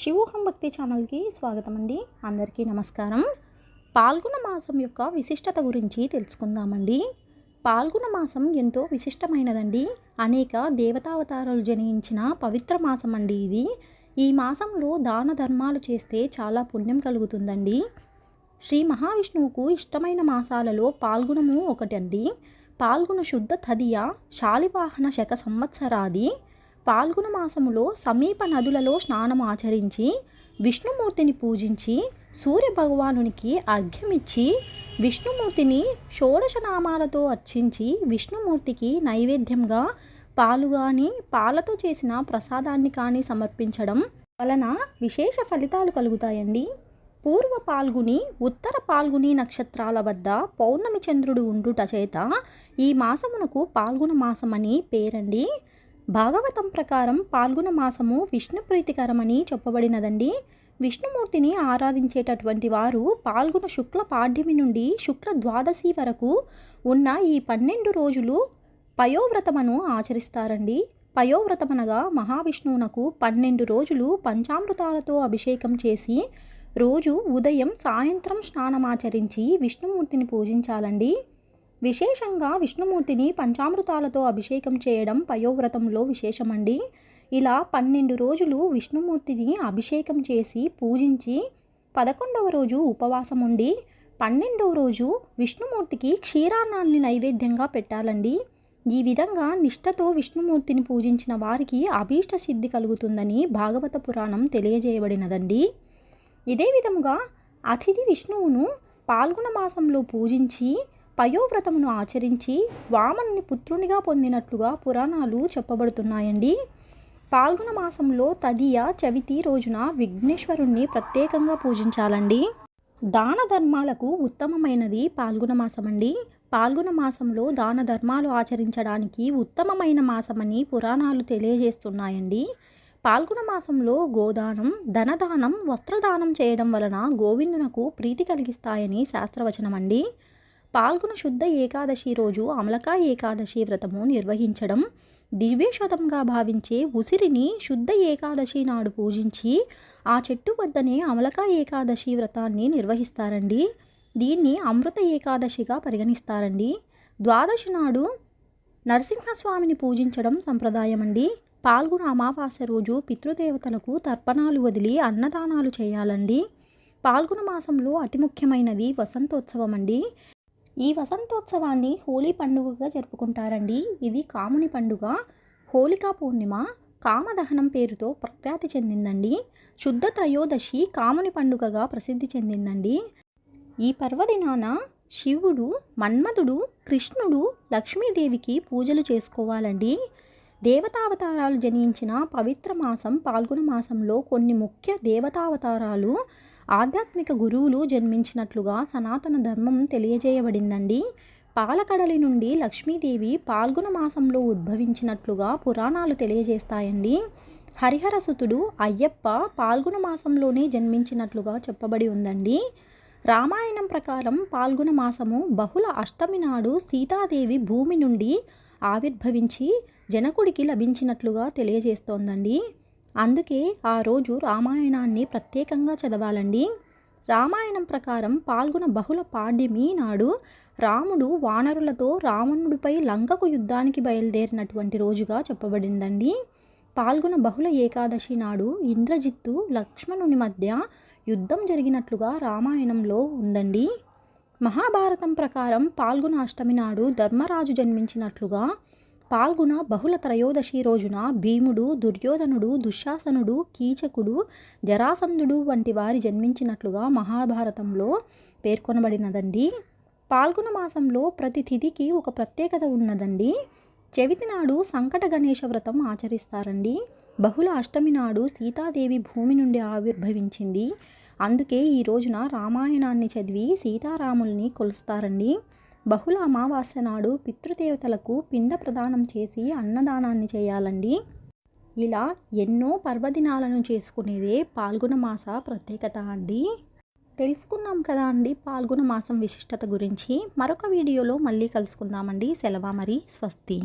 శివోహం భక్తి ఛానల్కి స్వాగతం అండి. అందరికీ నమస్కారం. పాల్గొన మాసం యొక్క విశిష్టత గురించి తెలుసుకుందామండి. పాల్గొన మాసం ఎంతో విశిష్టమైనదండి. అనేక దేవతావతారాలు జనించిన పవిత్ర మాసం అండి ఇది. ఈ మాసంలో దాన ధర్మాలు చేస్తే చాలా పుణ్యం కలుగుతుందండి. శ్రీ మహావిష్ణువుకు ఇష్టమైన మాసాలలో పాల్గొనము ఒకటండి. పాల్గొన శుద్ధ తదియ శాలివాహన శక సంవత్సరాది పాల్గొన మాసములో సమీప నదులలో స్నానం ఆచరించి విష్ణుమూర్తిని పూజించి సూర్య భగవానునికి అర్ఘ్యమిచ్చి విష్ణుమూర్తిని షోడశనామాలతో అర్చించి విష్ణుమూర్తికి నైవేద్యంగా పాలు కానీ పాలతో చేసిన ప్రసాదాన్ని కానీ సమర్పించడం వలన విశేష ఫలితాలు కలుగుతాయండి. పూర్వ పాల్గొని ఉత్తర పాల్గొని నక్షత్రాల వద్ద పౌర్ణమి చంద్రుడు ఉండుట చేత ఈ మాసమునకు పాల్గొన మాసమని పేరండి. భాగవతం ప్రకారం పాల్గొన మాసము విష్ణు ప్రీతికరమని చెప్పబడినదండి. విష్ణుమూర్తిని ఆరాధించేటటువంటి వారు పాల్గొన శుక్ల పాడ్యమి నుండి శుక్ల ద్వాదశి వరకు ఉన్న ఈ 12 రోజులు పయోవ్రతమును ఆచరిస్తారండి. పయోవ్రతమనగా మహావిష్ణువునకు 12 రోజులు పంచామృతాలతో అభిషేకం చేసి రోజు ఉదయం సాయంత్రం స్నానమాచరించి విష్ణుమూర్తిని పూజించాలండి. విశేషంగా విష్ణుమూర్తిని పంచామృతాలతో అభిషేకం చేయడం పయోవ్రతంలో విశేషమండి. ఇలా 12 రోజులు విష్ణుమూర్తిని అభిషేకం చేసి పూజించి 11వ రోజు ఉపవాసం ఉండి 12వ రోజు విష్ణుమూర్తికి క్షీరాన్నాన్ని నైవేద్యంగా పెట్టాలండి. ఈ విధంగా నిష్ఠతో విష్ణుమూర్తిని పూజించిన వారికి అభీష్ట సిద్ధి కలుగుతుందని భాగవత పురాణం తెలియజేయబడినదండి. ఇదే విధముగా అతిథి విష్ణువును పాల్గొన మాసంలో పూజించి పయోవ్రతమును ఆచరించి వామనుని పుత్రునిగా పొందినట్లుగా పురాణాలు చెప్పబడుతున్నాయండి. పాల్గొన మాసంలో తదియ చవితి రోజున విఘ్నేశ్వరుణ్ణి ప్రత్యేకంగా పూజించాలండి. దాన ధర్మాలకు ఉత్తమమైనది పాల్గొన మాసమండి. పాల్గొన మాసంలో దాన ధర్మాలు ఆచరించడానికి ఉత్తమమైన మాసమని పురాణాలు తెలియజేస్తున్నాయండి. పాల్గొన మాసంలో గోదానం, ధనదానం, వస్త్రదానం చేయడం వలన గోవిందునకు ప్రీతి కలిగిస్తాయని శాస్త్రవచనమండి. పాల్గొన శుద్ధ ఏకాదశి రోజు అమలకా ఏకాదశి వ్రతము నిర్వహించడం దివ్యశతంగా భావించే ఉసిరిని శుద్ధ ఏకాదశి నాడు పూజించి ఆ చెట్టు వద్దనే అమలకా ఏకాదశి వ్రతాన్ని నిర్వహిస్తారండి. దీన్ని అమృత ఏకాదశిగా పరిగణిస్తారండి. ద్వాదశి నాడు నరసింహస్వామిని పూజించడం సంప్రదాయం అండి. పాల్గొన అమావాస్య రోజు పితృదేవతలకు తర్పణాలు వదిలి అన్నదానాలు చేయాలండి. పాల్గొన మాసంలో అతి ముఖ్యమైనది వసంతోత్సవం అండి. ఈ వసంతోత్సవాన్ని హోలీ పండుగగా జరుపుకుంటారండి. ఇది కాముని పండుగ. హోళికా పూర్ణిమ కామదహనం పేరుతో ప్రఖ్యాతి చెందిందండి. శుద్ధ త్రయోదశి కాముని పండుగగా ప్రసిద్ధి చెందిందండి. ఈ పర్వదినాన శివుడు, మన్మధుడు, కృష్ణుడు, లక్ష్మీదేవికి పూజలు చేసుకోవాలండి. దేవతావతారాలు జనించిన పవిత్ర మాసం పాల్గొన మాసంలో కొన్ని ముఖ్య దేవతావతారాలు ఆధ్యాత్మిక గురువులు జన్మించినట్లుగా సనాతన ధర్మం తెలియజేయబడిందండి. పాలకడలి నుండి లక్ష్మీదేవి పాల్గొన మాసంలో ఉద్భవించినట్లుగా పురాణాలు తెలియజేస్తాయండి. హరిహరసుతుడు అయ్యప్ప పాల్గొన మాసంలోనే జన్మించినట్లుగా చెప్పబడి ఉందండి. రామాయణం ప్రకారం పాల్గొన మాసము బహుళ అష్టమి నాడు సీతాదేవి భూమి నుండి ఆవిర్భవించి జనకుడికి లభించినట్లుగా తెలియజేస్తోందండి. అందుకే ఆ రోజు రామాయణాన్ని ప్రత్యేకంగా చదవాలండి. రామాయణం ప్రకారం పాల్గొన బహుళ పాడ్యమి నాడు రాముడు వానరులతో రావణుడిపై లంకకు యుద్ధానికి బయలుదేరినటువంటి రోజుగా చెప్పబడిందండి. పాల్గొన బహుళ ఏకాదశి నాడు ఇంద్రజిత్తు లక్ష్మణుని మధ్య యుద్ధం జరిగినట్లుగా రామాయణంలో ఉందండి. మహాభారతం ప్రకారం పాల్గొన అష్టమి నాడు ధర్మరాజు జన్మించినట్లుగా పాల్గొన బహుళ త్రయోదశి రోజున భీముడు, దుర్యోధనుడు, దుశ్శాసనుడు, కీచకుడు, జరాసంధుడు వంటి వారి జన్మించినట్లుగా మహాభారతంలో పేర్కొనబడినదండి. పాల్గొన మాసంలో ప్రతి తిథికి ఒక ప్రత్యేకత ఉన్నదండి. చవితి నాడు సంకట గణేశ వ్రతం ఆచరిస్తారండి. బహుళ అష్టమి నాడు సీతాదేవి భూమి నుండి ఆవిర్భవించింది. అందుకే ఈ రోజున రామాయణాన్ని చదివి సీతారాముల్ని కొలుస్తారండి. బహుళ అమావాస్య నాడు పితృదేవతలకు పిండ ప్రదానం చేసి అన్నదానాన్ని చేయాలండి. ఇలా ఎన్నో పర్వదినాలను చేసుకునేదే పాల్గొన మాస ప్రత్యేకత అండి. తెలుసుకున్నాం కదా అండి పాల్గొన మాసం విశిష్టత గురించి. మరొక వీడియోలో మళ్ళీ కలుసుకుందామండి. సెలవు మరి. స్వస్తి.